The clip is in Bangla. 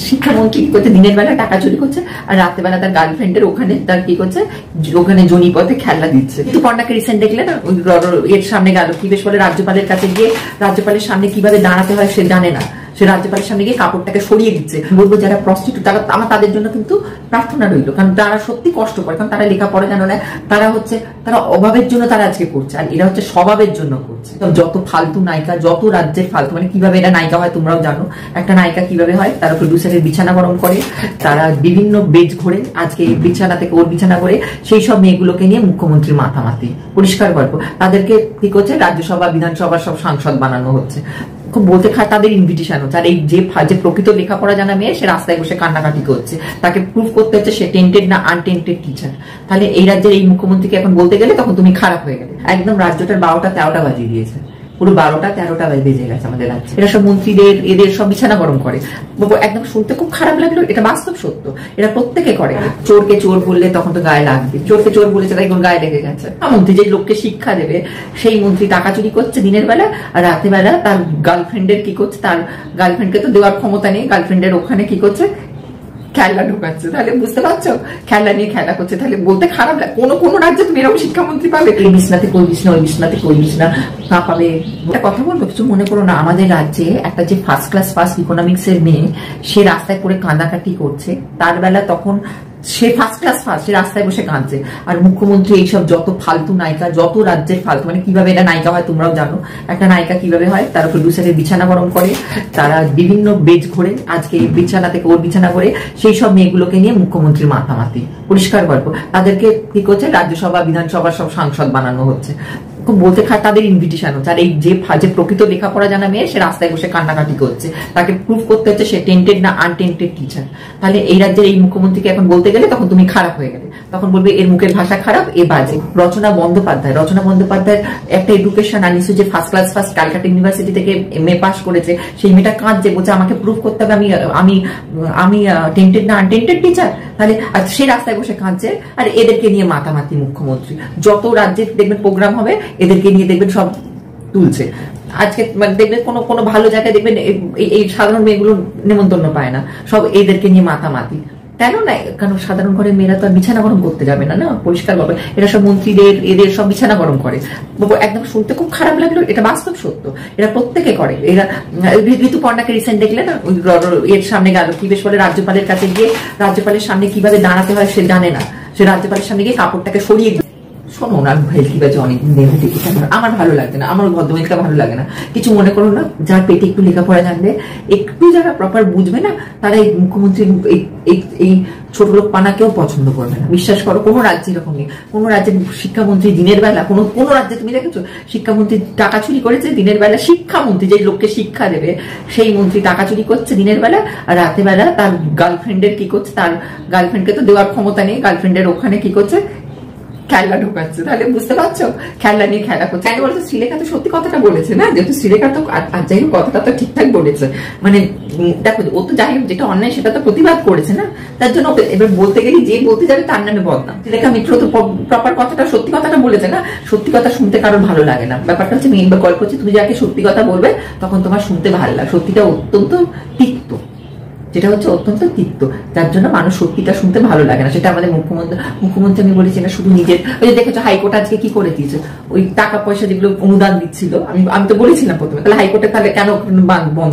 শিক্ষামন্ত্রী কি করছে, দিনের বেলা টাকা চুরি করছে আর রাতের বেলা তার গার্লফ্রেন্ডের ওখানে তার কি করছে, ওখানে জনিপথে খেলা দিচ্ছে। কিন্তু কন্যাকে রিসেন্ট দেখলে না, এর সামনে গেল কি বেশ বলে রাজ্যপালের কাছে গিয়ে রাজ্যপালের সামনে কিভাবে দাঁড়াতে হয় সে জানে না, সে রাজ্যপালের সামনে গিয়ে কাপড়টাকে সরিয়ে দিচ্ছে। বলবো যারা প্রস্টিটিউট আমার তাদের জন্য কিন্তু প্রার্থনা রইল, কারণ তারা সত্যি কষ্ট করে, কারণ তারা লেখাপড়া জানো না, তারা অভাবের জন্য তারা আজকে করছে, আর এরা হচ্ছে স্বভাবের জন্য করছে। যত ফালতু নায়িকা, যত রাজ্যের ফালতু, মানে কিভাবে এরা নায়িকা হয় তোমরাও জানো, একটা নায়িকা কিভাবে হয়, তারা প্রডিউসারের বিছানা গরম করে, তারা বিভিন্ন বেজ ঘোরে, আজকে বিছানা থেকে ওর বিছানা করে, সেই সব মেয়েগুলোকে নিয়ে মুখ্যমন্ত্রীর মাথামাতি, পরিষ্কার গল্প। তাদেরকে কি করছে, রাজ্যসভা বিধানসভা সব সাংসদ বানানো হচ্ছে, খুব বলতে খায় তাদের ইনভিটেশন হচ্ছে। আর এই যে প্রকৃত লেখাপড়া জানা মেয়ে, সে রাস্তায় বসে কান্নাকাটি করছে, তাকে প্রুভ করতে হচ্ছে সে টেন্টেড না আনটেন্টেড টিচার। তাহলে এই রাজ্যের এই মুখ্যমন্ত্রীকে এখন বলতে গেলে তখন তুমি খারাপ হয়ে গেলে। একদম রাজ্যটার 12টা 13টা বাজিয়ে দিয়েছে, পুরো 12টা 13টা বেজে গেছে আমাদের রাজ্যে। এরা সব মন্ত্রীদের এদের সব বিছানা গরম করে, একদম শুনতে খুব খারাপ লাগলো, এটা বাস্তব সত্য, এরা প্রত্যেকে করে। চোরকে চোর বললে তখন তো গায়ে লাগবে, চোরকে চোর বলেছে তাই এখন গায়ে লেগে গেছে। মন্ত্রী যে লোককে শিক্ষা দেবে, সেই মন্ত্রী টাকা চুরি করছে দিনের বেলা, আর রাতের বেলা তার গার্লফ্রেন্ডের কি করছে, তার গার্লফ্রেন্ডকে তো দেওয়ার ক্ষমতা নেই, গার্লফ্রেন্ডের ওখানে কি করছে, খেলা ঢুকাচ্ছে। তাহলে বুঝতে পারছো, খেলা নিয়ে খেলা করছে। তাহলে বলতে খারাপ লাগে, কোনো রাজ্যে তুমি এরকম শিক্ষামন্ত্রী পাবে, এই বিছনাতে কই বিছনা, ওই বিছনাতে কই বিছনা না পাবে। একটা কথা বলবো, কিছু মনে করো না, আমাদের রাজ্যে একটা যে ফার্স্ট ক্লাস ফার্স্ট ইকোনমিক্স এর মেয়ে, সে রাস্তায় পড়ে কাঁদাকাটি করছে, তার বেলা তখন সে ফার্স্ট ক্লাস ফার্স্ট, সে রাস্তায় বসে কাঁদছে। আর মুখ্যমন্ত্রী এইসব যত ফালতু নায়িকা, যত রাজ্যের ফালতু, মানে কিভাবে এটা নায়িকা হয় তোমরাও জানো, একটা নায়িকা কিভাবে হয়, তারা প্রডিউসারের বিছানা গরম করে, তারা বিভিন্ন বেজ ঘোরে, আজকে বিছানা থেকে ওর বিছানা করে, সেই সব মেয়েগুলোকে নিয়ে মুখ্যমন্ত্রীর মাথামাতি, পরিষ্কার গল্প। তাদেরকে কি করছে, রাজ্যসভা বিধানসভা সব সাংসদ বানানো হচ্ছে, খুব বলতে খায় তাদের ইনভিটেশন হচ্ছে। আর এই যে প্রকৃত লেখাপড়া জানা মেয়ে, সে রাস্তায় বসে কান্নাকাটি করছে, তাকে প্রুভ করতে হচ্ছে সে টেন্টেড না আনটেন্টেড টিচার। তাহলে এই রাজ্যের এই মুখ্যমন্ত্রীকে এখন বলতে গেলে তখন তুমি খারাপ হয়ে গেলে, তখন বলবে এর মুখের ভাষা খারাপ, এ বাজে। রচনা বন্দ্যোপাধ্যায় একটা এডুকেশন আনিস, যে first class first Calcutta university থেকে এমএ পাস করেছে, সেই মেয়েটা কাঁদছে, বলছে আমাকে প্রুভ করতে হবে আমি টেন্টেড না আনটেন্টেড টিচার। তাহলে সে রাস্তায় বসে কাঁদছে, আর এদেরকে নিয়ে মাতামাতি মুখ্যমন্ত্রী। যত রাজ্যে দেখবেন প্রোগ্রাম হবে, এদেরকে নিয়ে দেখবেন সব তুলছে। আজকে দেখবেন কোনো ভালো জায়গায় দেখবেন এই সাধারণ মেয়েগুলো নেমন্তন্ন পায় না, সব এদেরকে নিয়ে মাতামাতি। কেন না, কারণ সাধারণ ঘরের মেয়েরা তো আর বিছানা গরম করতে যাবে না, না, পরিষ্কার ভাবে। এরা সব মন্ত্রীদের এদের সব বিছানা গরম করে, একদম শুনতে খুব খারাপ লাগলো, এটা বাস্তব সত্য, এরা প্রত্যেকে করে। এরা ঋতুপর্ণাকে রিসেন্ট দেখলে না, এর সামনে গেল কি বেশ বলে রাজ্যপালের কাছে গিয়ে রাজ্যপালের সামনে কিভাবে দাঁড়াতে হয় সে জানে না, সে রাজ্যপালের সামনে গিয়ে কাপড়টাকে সরিয়ে দিচ্ছে। শোনো না, হেলথি বাজে অনেক নেগেটিভ, আমার ভালো লাগে না, আমার ভদ্রমেলটা ভালো লাগে না। কিছু মনে করো না, যার পেটে একটু লেখাপড়া জানবে, একটু যারা প্রপার বুঝবে না, তারা এই মুখ্যমন্ত্রী এই ছোট লোক পানাকেও পছন্দ করবে না। বিশ্বাস করো, কোনো রাজ্যে এরকম নেই। কোনো রাজ্যের শিক্ষামন্ত্রী দিনের বেলা, কোনো রাজ্যে তুমি দেখেছো শিক্ষামন্ত্রী টাকা চুরি করেছে দিনের বেলা? শিক্ষামন্ত্রী যে লোককে শিক্ষা দেবে, সেই মন্ত্রী টাকা চুরি করছে দিনের বেলা, আর রাতের বেলা তার গার্লফ্রেন্ডের কি করছে, তার গার্লফ্রেন্ডকে তো দেওয়ার ক্ষমতা নেই, গার্লফ্রেন্ডের ওখানে কি করছে, খেলা ঢুকাচ্ছে। তাহলে বুঝতে পারছো, খেলা নিয়ে খেলা করছে। কেন বলছো, শ্রীলেখা তো সত্যি কথাটা বলেছে না, যেহেতু শ্রীলেখা তো আর যাই হোক কথাটা তো ঠিকঠাক বলেছে। মানে দেখো, ও তো যাই হোক যেটা অন্যায় সেটা তো প্রতিবাদ করেছে না, তার জন্য এবার বলতে গেলে যে বলতে যাবে তার নামে বদনাম। শ্রীলেখা মিত্র তো প্রপার কথাটা, সত্যি কথাটা বলেছে না। সত্যি কথা শুনতে কারোর ভালো লাগে না, ব্যাপারটা হচ্ছে মেন গল্প হচ্ছে তুমি যাকে সত্যি কথা বলবে তখন তোমার শুনতে ভালো লাগে। সত্যিটা অত্যন্ত তিক্ত, যেটা হচ্ছে অত্যন্ত তিক্ত, যার জন্য মানুষ সত্যিটা শুনতে ভালো লাগে না। সেটা আমাদের মুখ্যমন্ত্রী আমি বলেছি না, শুধু নিজের ওই যে দেখেছো হাইকোর্ট আজকে কি করে দিয়েছে, ওই টাকা পয়সা যেগুলো অনুদান দিচ্ছিল, আমি তো বলেছিলাম প্রথমে, তাহলে হাইকোর্টে তাহলে কেন বন্ধ